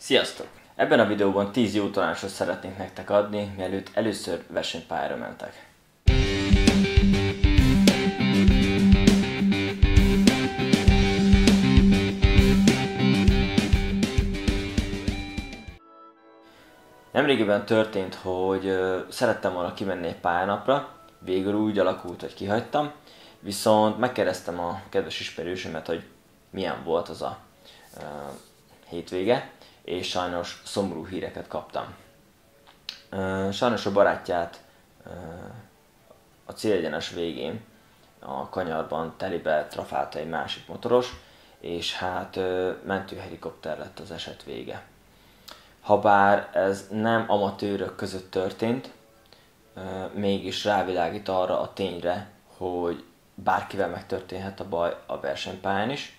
Sziasztok! Ebben a videóban 10 jó tanácsot szeretnék nektek adni, mielőtt először versenypályára mentek. Nemrégiben történt, hogy szerettem volna kimenni egy pályanapra, végül úgy alakult, hogy kihagytam, viszont megkérdeztem a kedves ismerősömet, hogy milyen volt az a hétvége, és sajnos szomorú híreket kaptam. Sajnos a barátját a célegyenes végén a kanyarban telibe trafálta egy másik motoros, és hát mentőhelikopter lett az eset vége. Habár ez nem amatőrök között történt, mégis rávilágít arra a tényre, hogy bárkivel megtörténhet a baj a versenypályán is.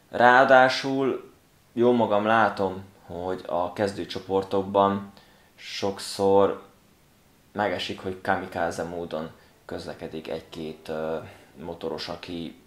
Ráadásul jó magam látom, hogy a kezdőcsoportokban sokszor megesik, hogy kamikáze módon közlekedik egy-két motoros, aki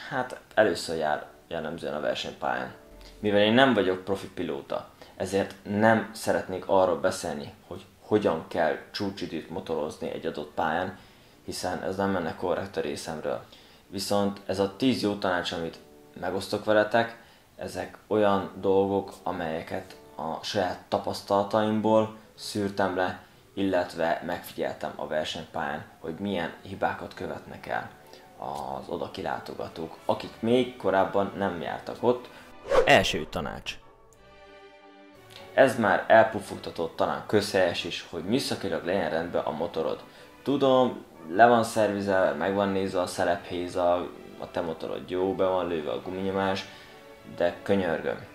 hát először jár jellemzően a versenypályán. Mivel én nem vagyok profi pilóta, ezért nem szeretnék arról beszélni, hogy hogyan kell csúcsidőt motorozni egy adott pályán, hiszen ez nem menne korrekt a részemről. Viszont ez a 10 jó tanács, amit megosztok veletek, ezek olyan dolgok, amelyeket a saját tapasztalataimból szűrtem le, illetve megfigyeltem a versenypályán, hogy milyen hibákat követnek el az oda kilátogatók, akik még korábban nem jártak ott. Első tanács. Ez már elpufogtatott, talán közhelyes is, hogy műszakilag legyen rendben a motorod. Tudom, le van szervizelve, meg van nézve a szelephézag, a te motorod jó, be van lőve a guminyomás, de könyörgöm,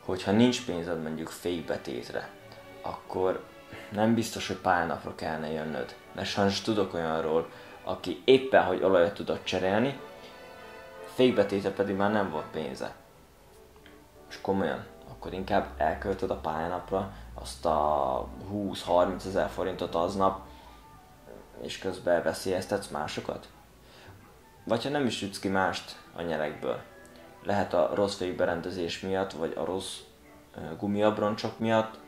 hogyha nincs pénzed mondjuk fékbetétre, akkor nem biztos, hogy pályanapra kellene jönnöd. Mert sajnos tudok olyanról, aki éppen, hogy olajat tudott cserélni, fékbetétre pedig már nem volt pénze. És komolyan, akkor inkább elköltöd a pályanapra azt a 20-30 ezer forintot aznap, és közben veszélyeztetsz másokat? Vagy ha nem is ütsz ki mást a nyerekből. Lehet a rossz fékberendezés miatt, vagy a rossz gumiabroncsok miatt,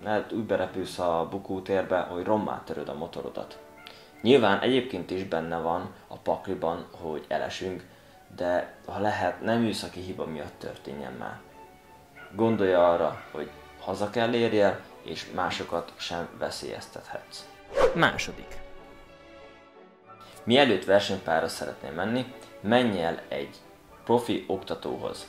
lehet úgy berepülsz a bukótérbe, hogy rommá töröd a motorodat. Nyilván egyébként is benne van a pakliban, hogy elesünk, de ha lehet, nem műszaki hiba miatt történjen már. Gondolj arra, hogy haza kell érjél, és másokat sem veszélyeztethetsz. Második. Mielőtt versenypályára szeretnél menni, menj el egy profi oktatóhoz.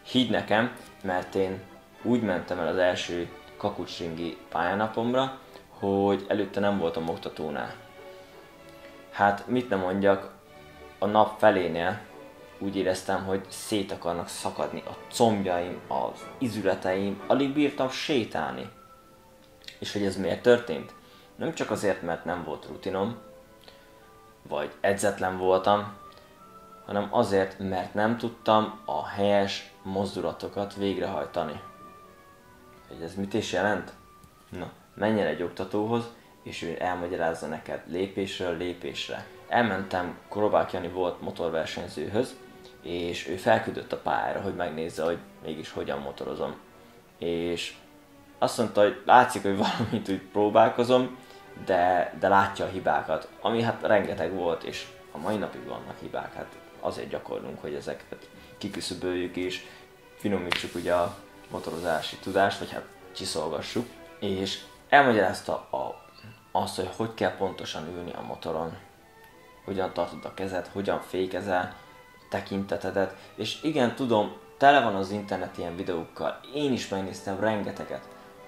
Hidd nekem, mert én úgy mentem el az első kakucsringi pályanapomra, hogy előtte nem voltam oktatónál. Hát mit nem mondjak, a nap felénél úgy éreztem, hogy szét akarnak szakadni a combjaim, az izületeim, alig bírtam sétálni. És hogy ez miért történt? Nem csak azért, mert nem volt rutinom, vagy edzetlen voltam, hanem azért, mert nem tudtam a helyes mozdulatokat végrehajtani. Hogy ez mit is jelent? Na, menj el egy oktatóhoz, és ő elmagyarázza neked lépésről lépésre. Elmentem, Korovák Jani volt motorversenyzőhöz, és ő felküldött a pályára, hogy megnézze, hogy mégis hogyan motorozom. És azt mondta, hogy látszik, hogy valamit úgy próbálkozom, de látja a hibákat, ami hát rengeteg volt, és a mai napig vannak hibák, hát azért gyakorlunk, hogy ezeket kiküszöböljük és finomítsuk ugye a motorozási tudást, vagy hát csiszolgassuk, és elmagyarázta azt, hogy kell pontosan ülni a motoron, hogyan tartod a kezed, hogyan fékezel, tekintetedet, és igen, tudom, tele van az internet ilyen videókkal, én is megnéztem rengeteget,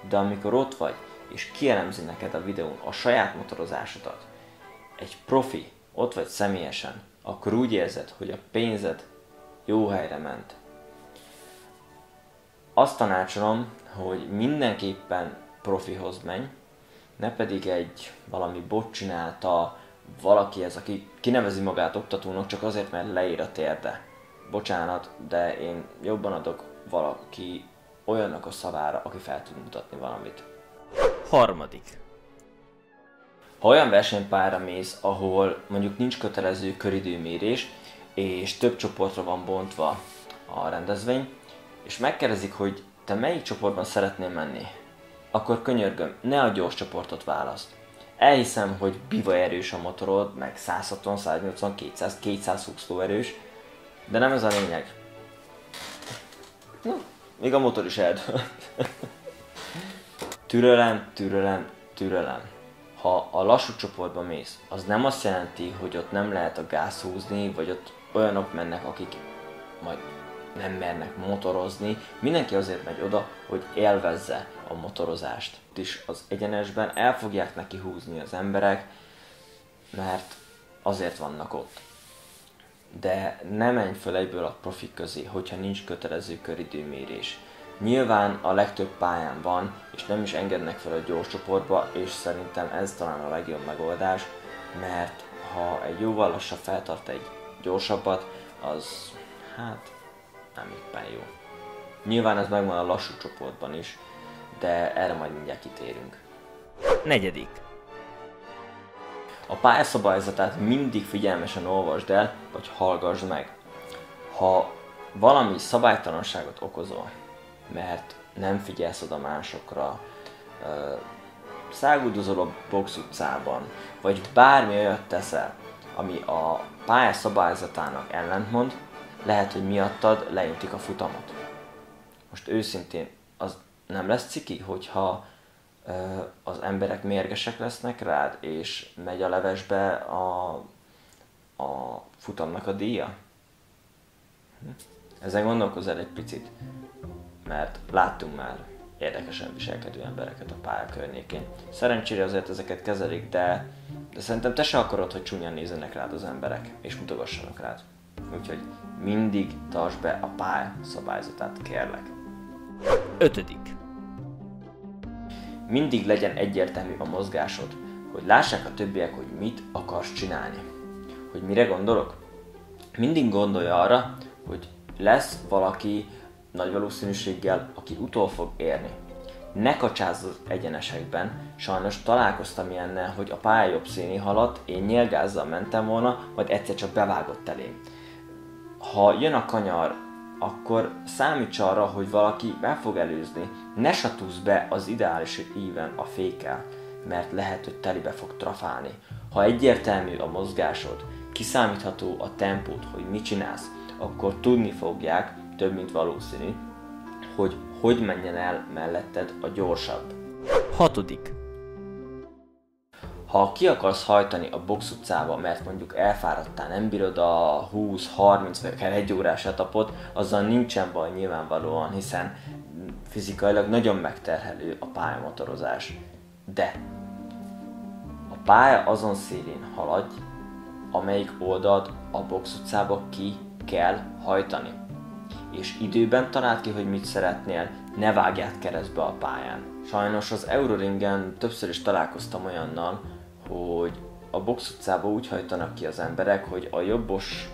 de amikor ott vagy, és kielemzi neked a videón a saját motorozásodat, egy profi, ott vagy személyesen, akkor úgy érzed, hogy a pénzed jó helyre ment. Azt tanácsolom, hogy mindenképpen profihoz menj, ne pedig egy valami bot csinálta, valaki ez, aki kinevezi magát oktatónak csak azért, mert leír a térde. Bocsánat, de én jobban adok valaki olyannak a szavára, aki fel tud mutatni valamit. Harmadik. Ha olyan versenypályára mész, ahol mondjuk nincs kötelező köridőmérés, és több csoportra van bontva a rendezvény, és megkérdezik, hogy te melyik csoportban szeretnél menni, akkor könyörgöm, ne a gyors csoportot választ. Elhiszem, hogy bivaj erős a motorod, meg 160, 180, 200, 220 lóerős, de nem ez a lényeg. Még a motor is eldől. Türelem, türelem, türelem. Ha a lassú csoportba mész, az nem azt jelenti, hogy ott nem lehet a gáz húzni, vagy ott olyanok mennek, akik majd nem mernek motorozni. Mindenki azért megy oda, hogy élvezze a motorozást. Itt is az egyenesben el fogják neki húzni az emberek, mert azért vannak ott. De ne menj föl egyből a profik közé, hogyha nincs kötelező köridőmérés. Nyilván a legtöbb pályán van, és nem is engednek fel a gyors csoportba, és szerintem ez talán a legjobb megoldás, mert ha egy jóval lassabb feltart egy gyorsabbat, az hát nem éppen jó. Nyilván ez megvan a lassú csoportban is, de erre majd mindjárt kitérünk. 4. A pályaszabályzatát mindig figyelmesen olvasd el, vagy hallgassd meg. Ha valami szabálytalanságot okozol, mert nem figyelsz oda másokra, száguldozol a box utcában, vagy bármi olyat teszel, ami a pálya szabályzatának ellentmond, lehet, hogy miattad leöntik a futamot. Most őszintén, az nem lesz ciki, hogyha az emberek mérgesek lesznek rád, és megy a levesbe a futamnak a díja? Ezen gondolkozz el egy picit, mert láttunk már érdekesen viselkedő embereket a pálya környékén. Szerencsére azért ezeket kezelik, de szerintem te se akarod, hogy csúnyan nézzenek rád az emberek, és mutogassanak rád. Úgyhogy mindig tartsd be a pálya szabályzatát, kérlek. 5. Mindig legyen egyértelmű a mozgásod, hogy lássák a többiek, hogy mit akarsz csinálni. Hogy mire gondolok? Mindig gondolj arra, hogy lesz valaki nagy valószínűséggel, aki utol fog érni. Ne kacsázz az egyenesekben, sajnos találkoztam ilyennel, hogy a pálya jobb széné haladt, én nyélgázzal mentem volna, majd egyszer csak bevágott elém. Ha jön a kanyar, akkor számíts arra, hogy valaki be fog előzni, ne satúzz be az ideális íven a fékkel, mert lehet, hogy telibe fog trafálni. Ha egyértelmű a mozgásod, kiszámítható a tempót, hogy mit csinálsz, akkor tudni fogják, több mint valószínű, hogy menjen el melletted a gyorsabb. 6. Ha ki akarsz hajtani a box utcába, mert mondjuk elfáradtál, nem bírod a 20-30 vagy akár 1 órás etapot, azzal nincsen baj nyilvánvalóan, hiszen fizikailag nagyon megterhelő a pályamotorozás. De a pálya azon szélén haladj, amelyik oldalt a box utcába ki kell hajtani. És időben találd ki, hogy mit szeretnél, ne vágj át keresztbe a pályán. Sajnos az Euroringen többször is találkoztam olyannal, hogy a box utcába úgy hajtanak ki az emberek, hogy a jobbos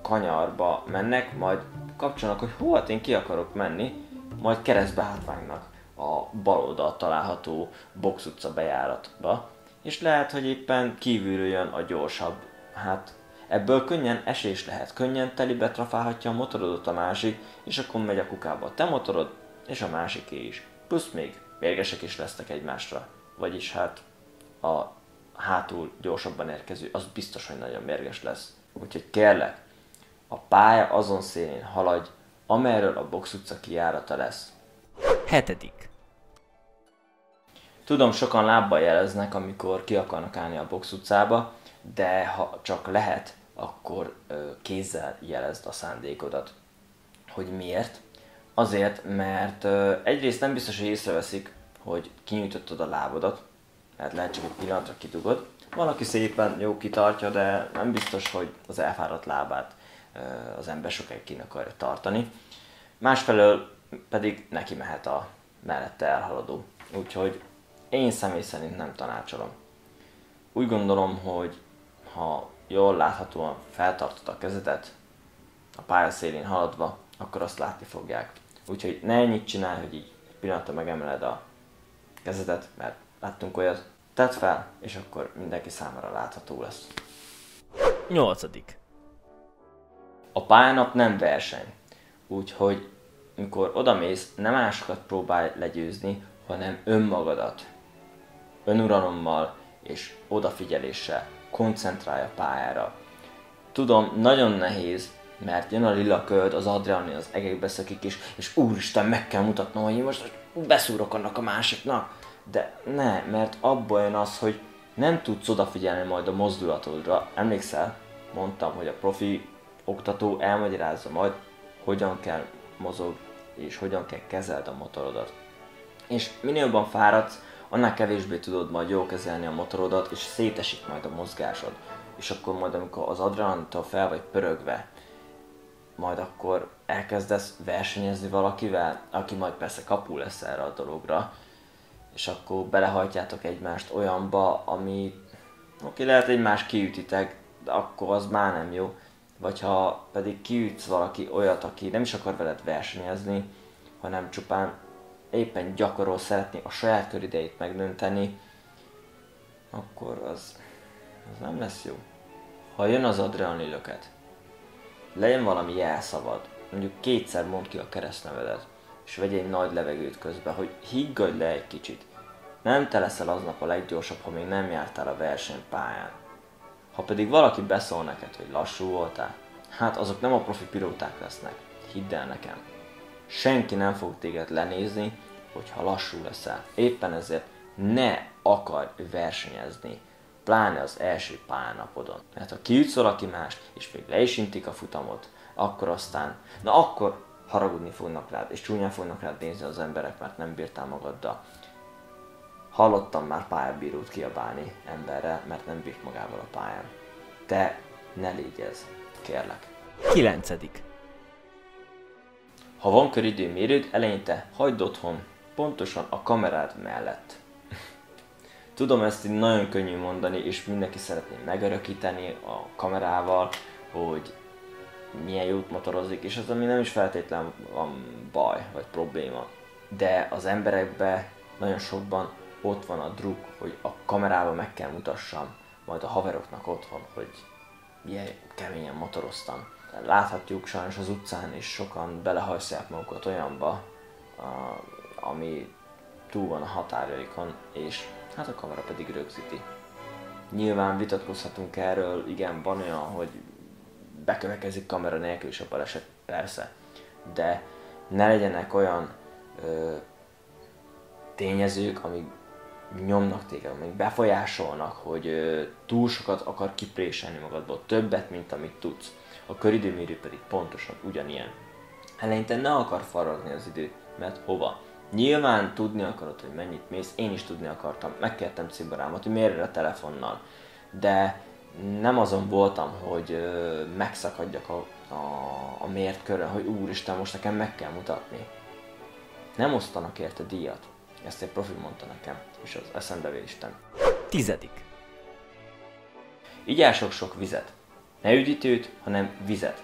kanyarba mennek, majd kapcsolnak, hogy hú, hát én ki akarok menni, majd keresztbe átvágnak a bal oldalt található box utca bejáratba, és lehet, hogy éppen kívülről jön a gyorsabb. Hát ebből könnyen esés lehet, könnyen telibe trafálhatja a motorodot a másik, és akkor megy a kukába a te motorod, és a másiké is. Plusz még mérgesek is lesznek egymásra. Vagyis hát a hátul gyorsabban érkező, az biztos, hogy nagyon mérges lesz. Úgyhogy kérlek, a pálya azon szélén haladj, amerről a box utca kijárata lesz. 7. Tudom, sokan lábbal jeleznek, amikor ki akarnak állni a box utcába, de ha csak lehet, akkor kézzel jelezd a szándékodat. Hogy miért? Azért, mert egyrészt nem biztos, hogy észreveszik, hogy kinyújtottad a lábodat, mert lehet csak egy pillanatra kidugod. Van, aki szépen jó kitartja, de nem biztos, hogy az elfáradt lábát az ember sokáig ki akarja tartani. Másfelől pedig neki mehet a mellette elhaladó. Úgyhogy én személy szerint nem tanácsolom. Úgy gondolom, hogy ha jól láthatóan feltartod a kezedet a pályaszélén haladva, akkor azt látni fogják. Úgyhogy ne ennyit csinálj, hogy így egy pillanatra megemeled a kezedet, mert láttunk olyat. Tedd fel, és akkor mindenki számára látható lesz. 8. A pályanap nem verseny, úgyhogy Amikor odamész, nem másokat próbálj legyőzni, hanem önmagadat. Önuralommal és odafigyeléssel koncentrálj a pályára. Tudom, nagyon nehéz, mert jön a lila köd, az adrenalin az egekbe szökik is, és úristen, meg kell mutatnom, hogy én most beszúrok annak a másiknak. De ne, mert abból jön az, hogy nem tudsz odafigyelni majd a mozdulatodra. Emlékszel? Mondtam, hogy a profi oktató elmagyarázza majd, hogyan kell mozog, és hogyan kell kezeld a motorodat. És minél jobban fáradsz, annál kevésbé tudod majd jól kezelni a motorodat, és szétesik majd a mozgásod. És akkor majd, amikor az adrenalintól fel vagy pörögve, majd akkor elkezdesz versenyezni valakivel, aki majd persze kapu lesz erre a dologra, és akkor belehajtjátok egymást olyanba, ami lehet egymást kiütitek, de akkor az már nem jó. Vagy ha pedig kiütsz valaki olyat, aki nem is akar veled versenyezni, hanem csupán éppen gyakorol, szeretné a saját köridejét megdönteni, akkor az nem lesz jó. Ha jön az adrenalin löket, legyen valami jelszavad, mondjuk 2-szer mondd ki a keresztnevedet, és vegyél egy nagy levegőt közben, hogy higgadj le egy kicsit. Nem te leszel aznap a leggyorsabb, ha még nem jártál a versenypályán. Ha pedig valaki beszól neked, hogy lassú voltál, hát azok nem a profi pilóták lesznek, hidd el nekem. Senki nem fog téged lenézni, hogyha lassú leszel. Éppen ezért ne akarj versenyezni, pláne az első pályánapodon. Mert ha kiütsz valaki mást, és még le is intik a futamot, akkor aztán, akkor haragudni fognak rád, és csúnyán fognak rád nézni az emberek, mert nem bírtál magaddal. Hallottam már pályabírót kiabálni emberre, mert nem bírt magával a pályán. Te ne légy ez, kérlek. 9. Ha van köridőmérőd, eleinte hagyd otthon, pontosan a kamerád mellett. Tudom, ezt így nagyon könnyű mondani, és mindenki szeretné megörökíteni a kamerával, hogy milyen jót motorozik, és az ami nem is feltétlenül van baj, vagy probléma. De az emberekben nagyon sokban ott van a druk, hogy a kamerával meg kell mutassam majd a haveroknak otthon, hogy milyen keményen motoroztam. Láthatjuk sajnos az utcán is, sokan belehajszolják magukat olyanba, ami túl van a határjaikon, és hát a kamera pedig rögzíti. Nyilván vitatkozhatunk erről, igen, van olyan, hogy bekövetkezik kamera nélkül is a baleset, persze, de ne legyenek olyan tényezők, amik nyomnak téged, amik befolyásolnak, hogy túl sokat akar kipréselni magadból, többet, mint amit tudsz. A köridőmérő pedig pontosan ugyanilyen. Eleinte ne akar faragni az időt, mert hova? Nyilván tudni akarod, hogy mennyit mész, én is tudni akartam, megkértem cibarámat, hogy mérje a telefonnal, de nem azon voltam, hogy megszakadjak a mért körön, hogy úristen, most nekem meg kell mutatni. Nem osztanak érte díjat. Ezt egy profi mondta nekem, és az eszembe vér Isten. 10. Igyál sok vizet. Ne üdítőt, hanem vizet.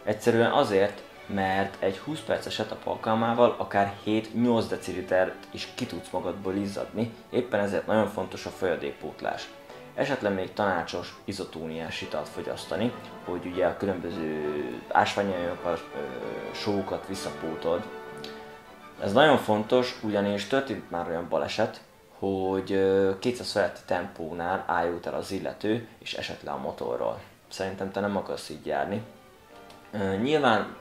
Egyszerűen azért, mert egy 20 perces etap alkalmával akár 7-8 decilitert is ki tudsz magadból izzadni, éppen ezért nagyon fontos a folyadékpótlás. Esetleg még tanácsos izotóniás italt fogyasztani, hogy ugye a különböző ásványanyagokat, sókat visszapótold. Ez nagyon fontos, ugyanis történt már olyan baleset, hogy 200 feletti tempónál álljult el az illető, és esett le a motorról. Szerintem te nem akarsz így járni. Nyilván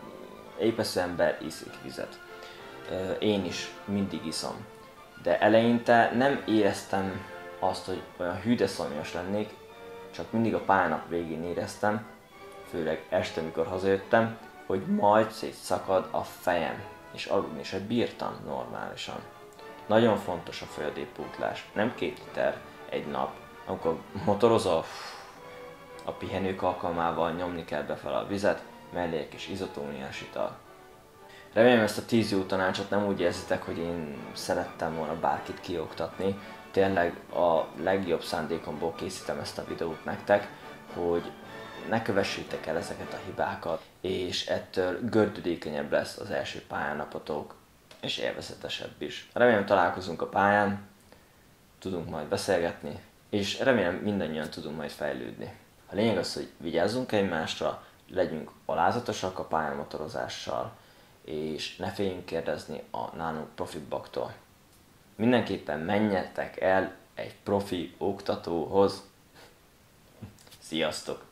épeszű ember iszik vizet. Én is mindig iszom. De eleinte nem éreztem azt, hogy olyan hűdeszomjas lennék, csak mindig a pályánap végén éreztem, főleg este, mikor hazajöttem, hogy majd szétszakad a fejem, és aludni se bírtam normálisan. Nagyon fontos a folyadékpótlás, nem 2 liter egy nap. Amikor motorozol, a pihenők alkalmával nyomni kell befele a vizet, mellé egy kis izotóniás ital. Remélem, ezt a 10 jó tanácsot nem úgy érzitek, hogy én szerettem volna bárkit kioktatni. Tényleg a legjobb szándékomból készítem ezt a videót nektek, hogy ne kövessétek el ezeket a hibákat, és ettől gördülékenyebb lesz az első pályánapotok, és élvezetesebb is. Remélem találkozunk a pályán, tudunk majd beszélgetni, és remélem mindannyian tudunk majd fejlődni. A lényeg az, hogy vigyázzunk egymásra, legyünk alázatosak a pályamotorozással, és ne féljünk kérdezni a nálunk profibbaktól. Mindenképpen menjetek el egy profi oktatóhoz. Sziasztok!